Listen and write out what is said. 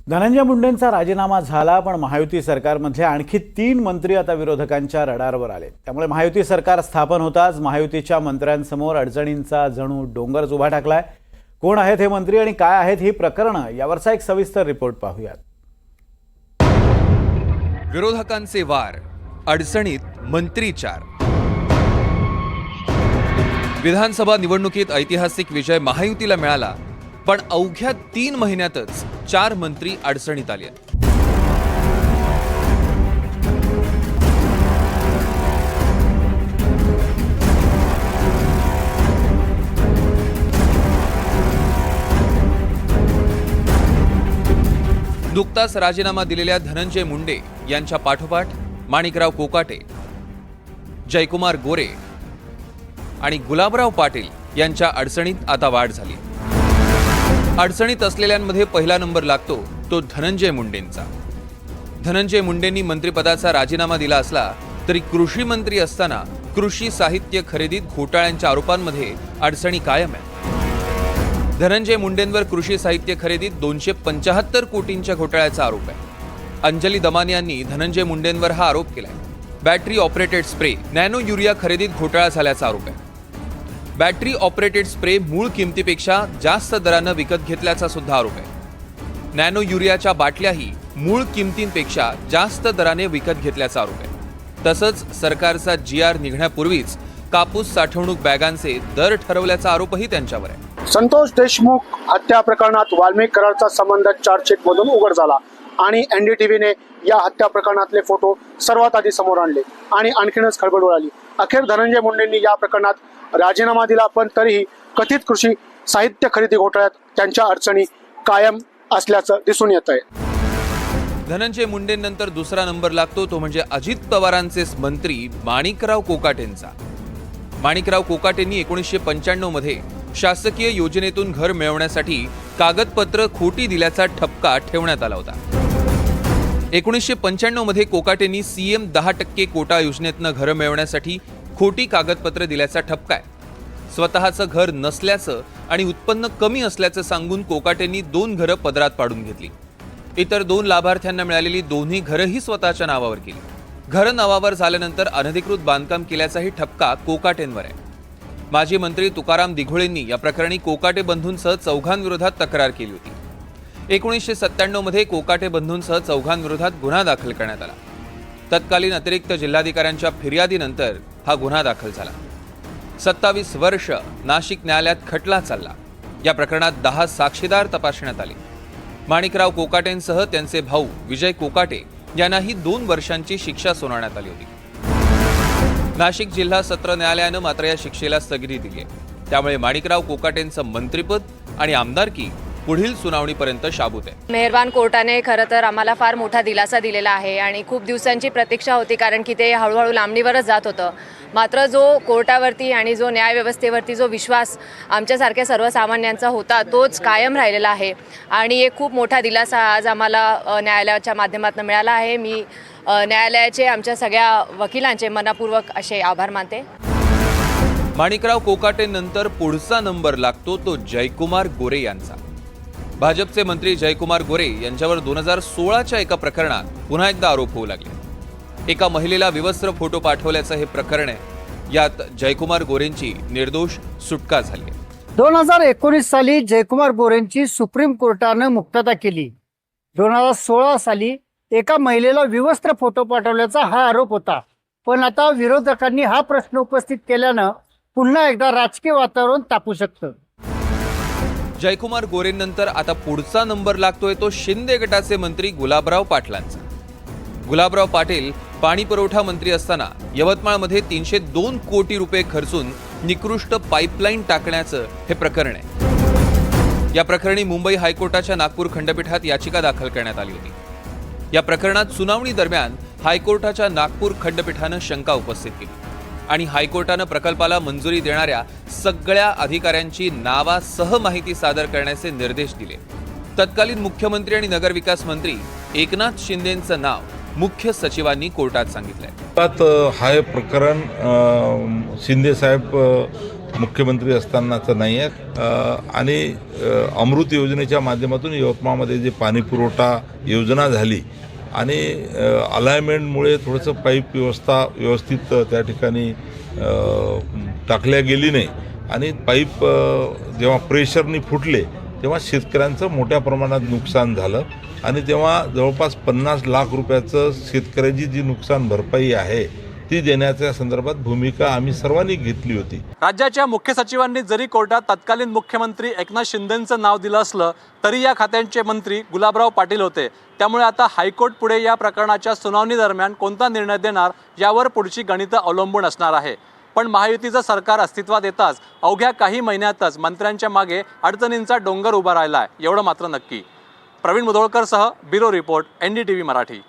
धनंजय मुंडेंचा राजीनामा झाला, पण महायुती सरकारमधले आणखी 3 मंत्री आता विरोधकांच्या रडारवर आले। त्यामुळे महायुती सरकार स्थापन होताच महायुतीच्या मंत्र्यांसमोर अडचणींचा जणू डोंगरच उभा टाकलाय। कोण आहेत हे मंत्री आणि काय आहेत ही प्रकरणं, यावरचा एक सविस्तर रिपोर्ट पाहूयात। विरोधकांचे वार, अडचणीत मंत्री 4। विधानसभा निवडणुकीत ऐतिहासिक विजय महायुतीला मिळाला, पण अवघ्या 3 महिन्यातच 4 मंत्री अडचणीत आले। नुकताच राजीनामा दिलेल्या धनंजय मुंडे यांच्या पाठोपाठ माणिकराव कोकाटे, जयकुमार गोरे आणि गुलाबराव पाटील यांच्या अडचणीत आता वाढ झाली। अडचणीत असलेल्यांमध्ये पहिला नंबर लागतो तो धनंजय मुंडेंचा। धनंजय मुंडेंनी मंत्रिपदाचा राजीनामा दिला असला तरी कृषी मंत्री असताना कृषी साहित्य खरेदीत घोटाळ्यांच्या आरोपांमध्ये अडचणी कायम आहेत। धनंजय मुंडेंवर कृषी साहित्य खरेदीत 275 कोटींच्या घोटाळ्याचा आरोप आहे। अंजली दमानी यांनी धनंजय मुंडेंवर हा आरोप केलाय। Battery operated spray, nano urea खरेदीत घोटाळा झाल्याचा आरोप आहे। बॅटरी ऑपरेटेड स्प्रे मूळ किमतीपेक्षा जास्त दरानं विकत घेतल्याचा सुद्धा आरोप आहे। नॅनो युरियाच्या बाटल्याही मूळ किमतींपेक्षा जास्त दराने विकत घेतल्याचा आरोप आहे। तसंच सरकारचा GR निघण्यापूर्वीच कापूस साठवणूक बॅगांचे दर ठरवल्याचा आरोपही त्यांच्यावर आहे। संतोष देशमुख हत्या प्रकरणात वाल्मिक करारचा संबंध चार्जशीटमधून उघड झाला आणि NDTVने या हत्या प्रकरणातले फोटो सर्वात आधी समोर आणले आणि आणखीनच खळबळ उडाली। अखेर धनंजय मुंडेंनी या प्रकरणात राजीनामा दिला, पण तरीही कथित कृषी साहित्य खरेदी घोटाळ्यात त्यांच्या अडचणी कायम असल्याचं दिसून येत आहे। धनंजय मुंडेंनंतर दुसरा नंबर लागतो तो म्हणजे अजित पवारांचेच मंत्री माणिकराव कोकाटेंचा। माणिकराव कोकाटेंनी 1995 मध्ये शासकीय योजनेतून घर मिळवण्यासाठी कागदपत्र खोटी दिल्याचा ठपका ठेवण्यात आला होता। 1995 मध्ये कोकाटेंनी CM 10% कोटा योजनेतनं घर मिळवण्यासाठी खोटी कागदपत्र दिल्याचा ठपका आहे। स्वतःचं घर नसल्याचं आणि उत्पन्न कमी असल्याचं सांगून कोकाटेंनी 2 घरं पदरात पाडून घेतली। इतर 2 लाभार्थ्यांना मिळालेली दोन्ही घरंही स्वतःच्या नावावर केली। घरं नावावर झाल्यानंतर अनधिकृत बांधकाम केल्याचाही ठपका कोकाटेंवर आहे। माजी मंत्री तुकाराम दिघोळेंनी या प्रकरणी कोकाटे बंधूंसह 4 विरोधात तक्रार केली होती। 1997 मध्ये कोकाटे बंधूंसह 4 विरोधात गुन्हा दाखल करण्यात आला। तत्कालीन अतिरिक्त जिल्हाधिकाऱ्यांच्या फिर्यादीनंतर हा गुन्हा दाखल झाला। 27 वर्ष नाशिक न्यायालयात खटला चालला। या प्रकरणात 10 साक्षीदार तपासण्यात आले। माणिकराव कोकाटेंसह त्यांचे भाऊ विजय कोकाटे यांनाही 2 वर्षांची शिक्षा सुनावण्यात आली होती। नाशिक जिल्हा सत्र न्यायालयानं मात्र या शिक्षेला स्थगिती दिली आहे। त्यामुळे माणिकराव कोकाटेंचं मंत्रिपद आणि आमदारकी पुढील सुनावणीपर्यंत शाबूत आहे। मेहरबान कोर्टाने खरं तर आम्हाला फार मोठा दिलासा दिलेला आहे आणि खूप दिवसांची प्रतीक्षा होती, कारण की ते हळूहळू लांबणीवरच जात होतं। मात्र जो कोर्टावरती आणि जो न्यायव्यवस्थेवरती जो विश्वास आमच्यासारख्या सर्वसामान्यांचा होता तोच कायम राहिलेला आहे आणि एक खूप मोठा दिलासा आज आम्हाला न्यायालयाच्या माध्यमातून मिळाला आहे। मी न्यायालयाचे आमच्या सगळ्या वकिलांचे मनपूर्वक असे आभार मानते। माणिकराव कोकाटेंनंतर पुढचा नंबर लागतो तो जयकुमार गोरे यांचा। भाजपचे मंत्री जयकुमार गोरे यांच्यावर 2016च्या एका प्रकरणात पुन्हा एकदा आरोप होऊ लागले। एका महिलेला विवस्त्र फोटो पाठवल्याचं हे प्रकरण आहे। यात जयकुमार गोरेंची निर्दोष सुटका झाली। 2019 साली जयकुमार गोरेंची सुप्रीम कोर्टानं मुक्तता केली। 2016 साली एका महिलेला विवस्त्र फोटो पाठवल्याचा हा आरोप होता, पण आता विरोधकांनी हा प्रश्न उपस्थित केल्यानं पुन्हा एकदा राजकीय वातावरण तापू शकतं। जयकुमार गोरेंनंतर आता पुढचा नंबर लागतोय तो शिंदे गटाचे मंत्री गुलाबराव पाटलांचा। गुलाबराव पाटील पाणी पुरवठा मंत्री असताना यवतमाळमध्ये 302 कोटी रुपये खर्चून निकृष्ट पाईपलाईन टाकण्याचं हे प्रकरण आहे। या प्रकरणी मुंबई हायकोर्टाच्या नागपूर खंडपीठात याचिका दाखल करण्यात आली होती। या प्रकरणात सुनावणी दरम्यान हायकोर्टाच्या नागपूर खंडपीठानं शंका उपस्थित केली आणि हायकोर्टानं प्रकल्पाला मंजुरी देणाऱ्या सगळ्या अधिकाऱ्यांची नावासह माहिती सादर करण्याचे निर्देश दिले। तत्कालीन मुख्यमंत्री आणि नगरविकास मंत्री एकनाथ शिंदेंचं नाव मुख्य सचिवांनी कोर्टात सांगितलंय। हा प्रकरण शिंदे साहेब मुख्यमंत्री असतानाचं नाही आहे आणि अमृत योजनेच्या माध्यमातून यवतमाळमध्ये जे पाणीपुरवठा योजना झाली आणि अलाइनमेंटमुळे थोडंसं पाईप व्यवस्थित त्या ठिकाणी टाकल्या गेली नाही आणि पाईप जेव्हा प्रेशरनी फुटले तेव्हा शेतकऱ्यांचं मोठ्या प्रमाणात नुकसान झालं आणि तेव्हा जवळपास 50 लाख रुपयाचं शेतकऱ्याची जी नुकसान भरपाई आहे ती देण्याच्या संदर्भात भूमिका आम्ही सर्वांनी घेतली होती. राज्याच्या मुख्य सचिवांनी जरी कोर्टात तत्कालीन मुख्यमंत्री एकनाथ शिंदेंचं नाव दिलं असलं तरी या खात्यांचे मंत्री गुलाबराव पाटील होते. त्यामुळे आता हायकोर्ट पुढे या प्रकरणाच्या सुनावणी दरम्यान कोणता निर्णय देणार यावर पुढची गणितं अवलंबून असणार आहे. पण महायुतीचं सरकार अस्तित्वात येताच अवघ्या काही महिन्यातच मंत्र्यांच्या मागे अडचणींचा डोंगर उभा राहिला आहे एवढं मात्र नक्की. प्रवीण मुधोळकरसह ब्युरो रिपोर्ट NDTV मराठी.